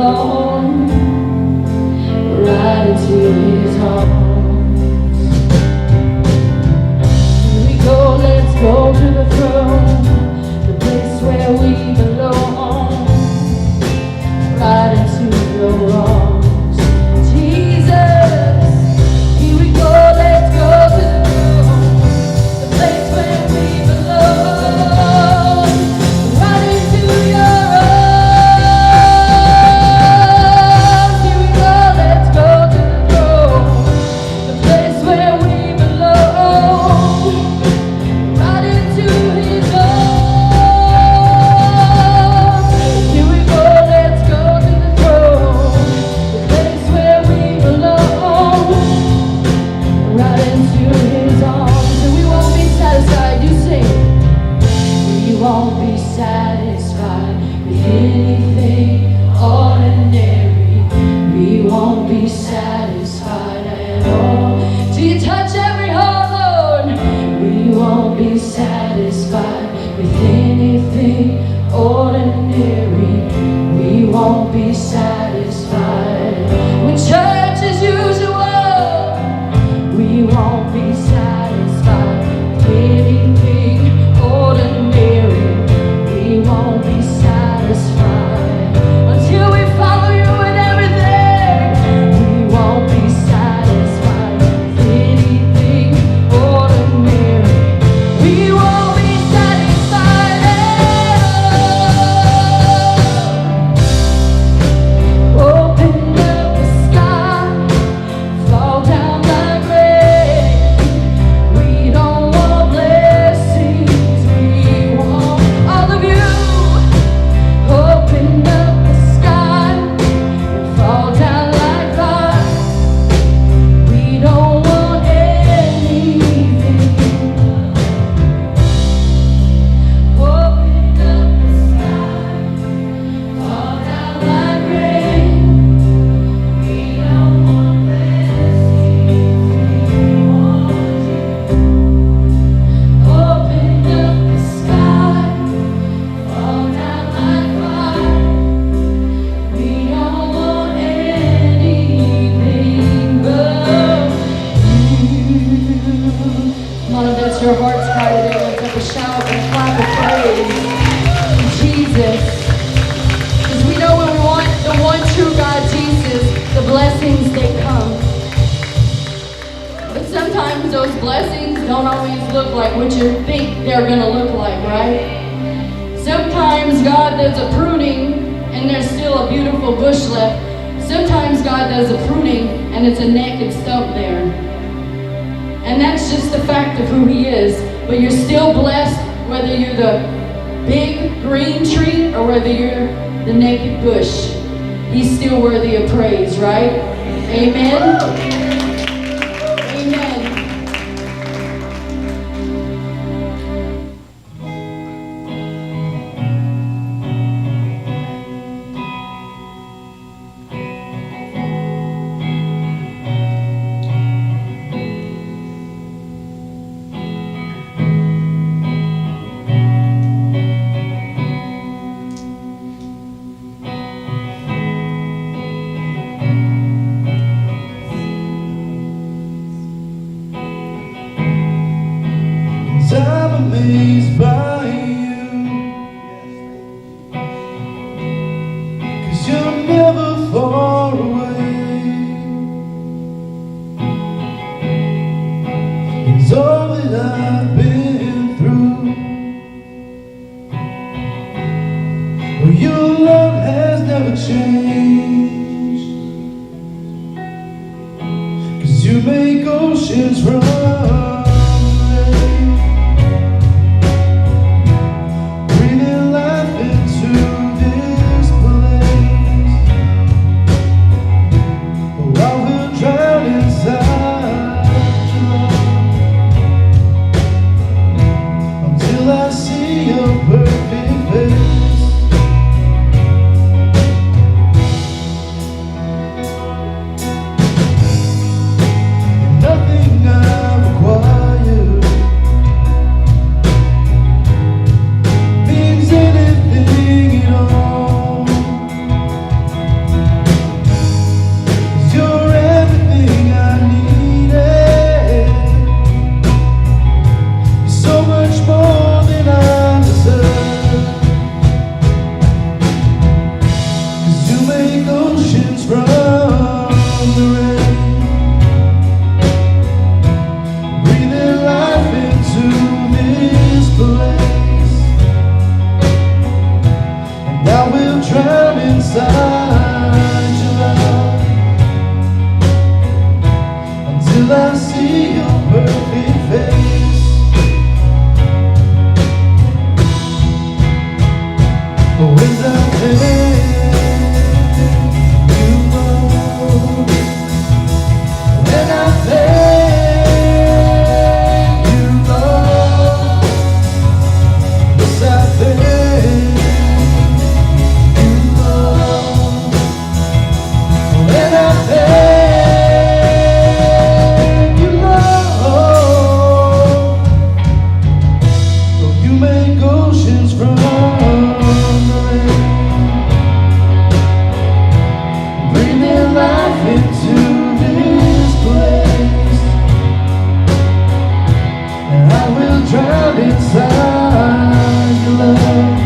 belong, right into his arms. Here we go, let's go to the throne, the place where we belong, right into your arms. Jesus, here we go, let's go to the throne, the place where we belong, right into your arms. Here we go, let's go to the throne, the place where we belong, right into his arms. Here we go, let's go to the throne, the place where we belong, right into his arms. And we won't be satisfied, you sing. We won't be satisfied with anything ordinary. We won't be satisfied at all. Till you touch every heart, Lord. We won't be satisfied with anything ordinary. We won't be satisfied when church is usual. We won't be satisfied with anything ordinary. We won't be satisfied until we follow you in everything. We won't be satisfied with anything ordinary. We won't be satisfied at all. Open up the sky, fall down like rain. We don't want blessings, we want all of you. Open up the sky and fall down like fire. We don't want anything. Open up the sky, fall down like rain. We don't want blessings, we want you. Open up the sky, fall down like fire. We don't want anything but you. Come on, if that's your heart's cry today, lift up a shout and clap of praise to Jesus. Because we know when we want the one true God, Jesus, the blessings, they come. But sometimes those blessings don't always look like what you think they're going to look like, right? Sometimes God does a pruning and there's still a beautiful bush left. Sometimes God does a pruning and it's a naked stump there. And that's just the fact of who he is. But you're still blessed whether you're the big green tree or whether you're the naked bush. He's still worthy of praise, right? Amen. Amen. I'm amazed by you, 'cause you're never far away. It's all that I've been through. Well, your love has never changed, 'cause you make oceans run. Nothing I require. place, and I will drown inside your love until I see your perfect face. Without faith, you know, and I thank you, Lord. Yes, I thank you, Lord, and I thank you, Lord. Though you make oceans from life into this place, and I will drown inside your love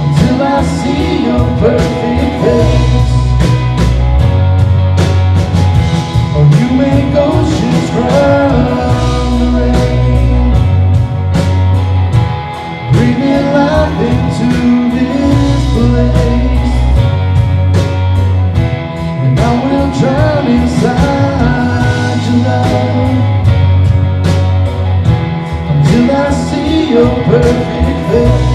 until I see your perfect face. Oh, you make oceans from the rain, breathing life into this place. I will drown inside your love until I see your perfect face.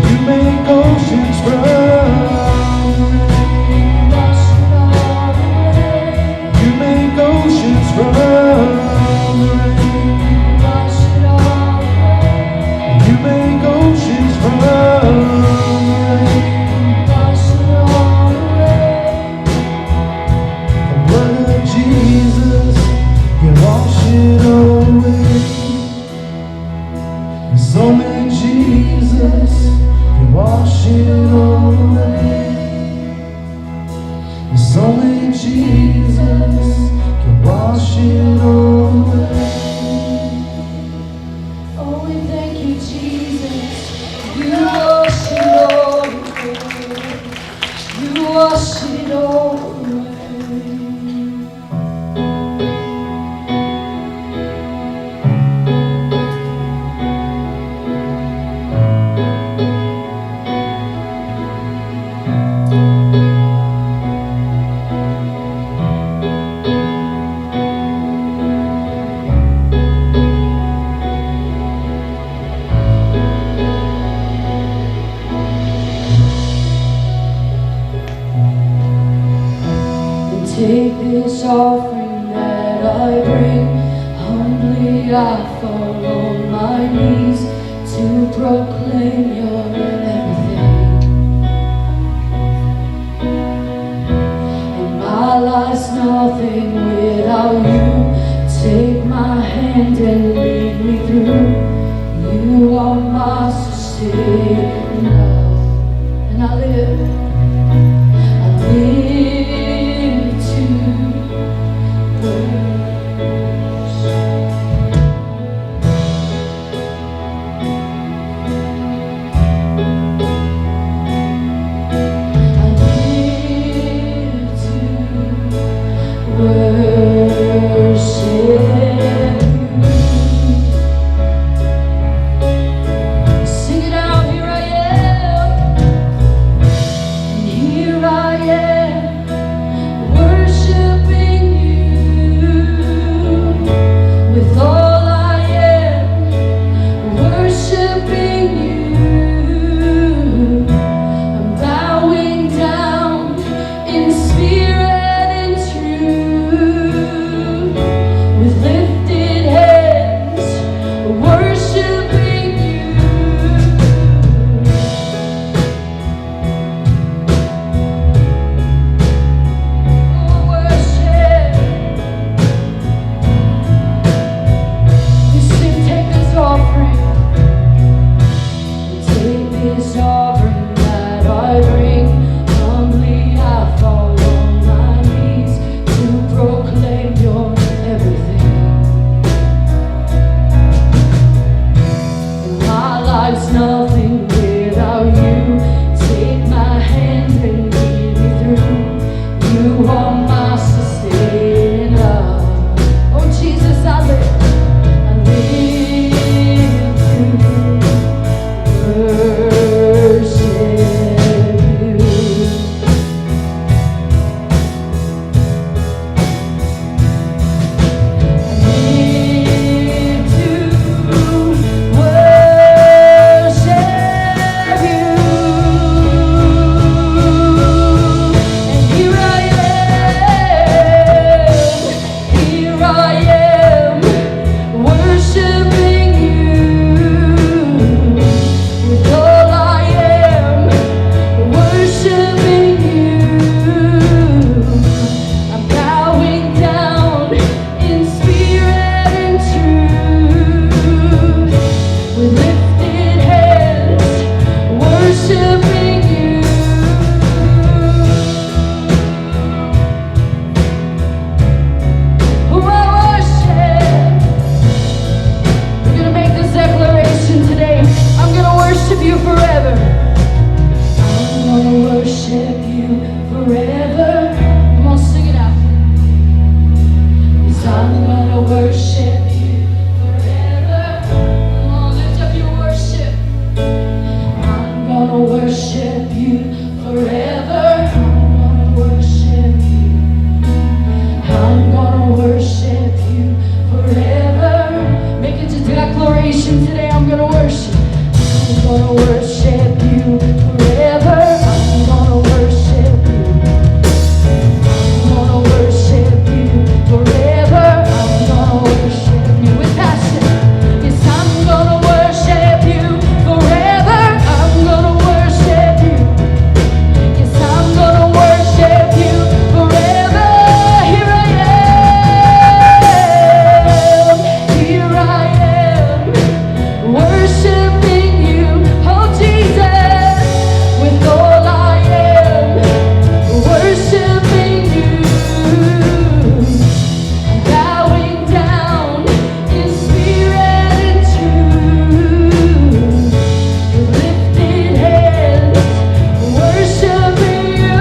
You make oceans from the rain. You make oceans from the rain. You make oceans from the rain. Jesus, you wash it away. It's only Jesus, you wash it away. It's only Jesus, you wash it away. Oh, we thank you, Jesus. You wash it all away. You wash it all away. Take this offering that I bring, humbly I fall on my knees to proclaim your everything. And my life's nothing without you. Take my hand and lead me through. You are my sustaining love. And I live sing it out, here I am. worship you forever. Come on, lift up your worship. I'm gonna worship you forever. I'm gonna worship you. I'm gonna worship you forever. Make it a declaration today. I'm gonna worship. I'm gonna worship you forever. I'm gonna worship you. I'm gonna worship you forever. I'm gonna worship you with passion. Yes, I'm gonna worship you forever. I'm gonna worship you. Yes, I'm gonna worship you forever. Here I am. Here I am. Worshiping you. Oh Jesus, with all I am. Worshiping you. Bowing down in spirit and truth. With lifted hands, worshiping you.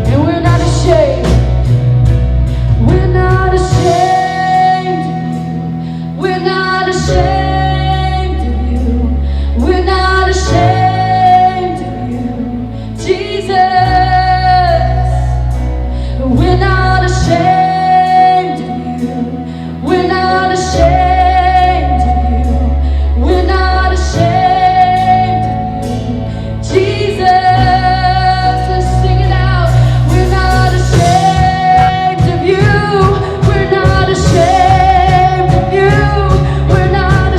And we're not ashamed. We're not ashamed of you. We're not ashamed of you. We're not ashamed of you. Jesus. We're not ashamed of you. We're not ashamed of you. We're not ashamed of you. Jesus. Let's sing it out. We're not ashamed of you. We're not ashamed of you. We're not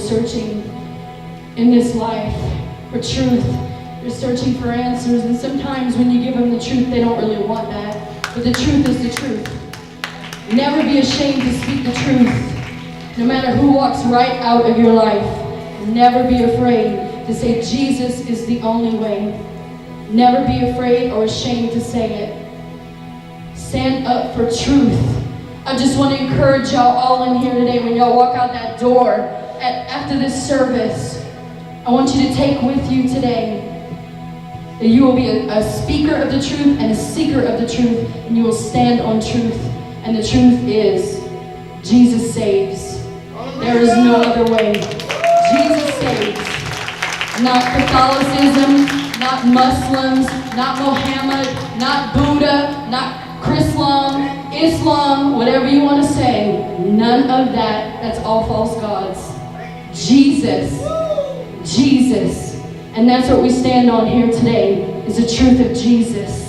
searching in this life for truth. They're searching for answers, and sometimes when you give them the truth, they don't really want that. But the truth is the truth. Never be ashamed to speak the truth. No matter who walks right out of your life, never be afraid to say Jesus is the only way. Never be afraid or ashamed to say it. Stand up for truth. I just want to encourage y'all all in here today, when y'all walk out that door after this service, I want you to take with you today that you will be a speaker of the truth and a seeker of the truth, and you will stand on truth. And the truth is, Jesus saves. There is no other way. Jesus saves. Not Catholicism, not Muslims, not Mohammed, not Buddha, not Islam, whatever you want to say. None of that. That's all false gods. Jesus. Jesus. And that's what we stand on here today, is the truth of Jesus.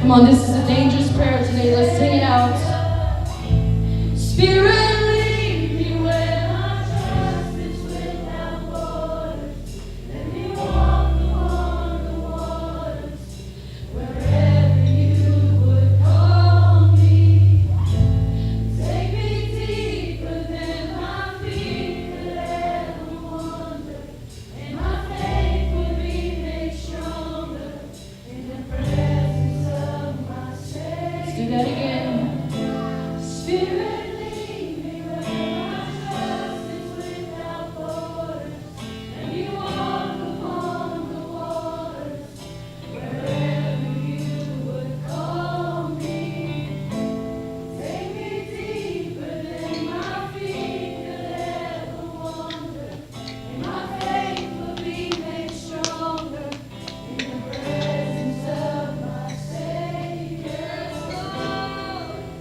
Come on, this is a dangerous prayer today. Let's take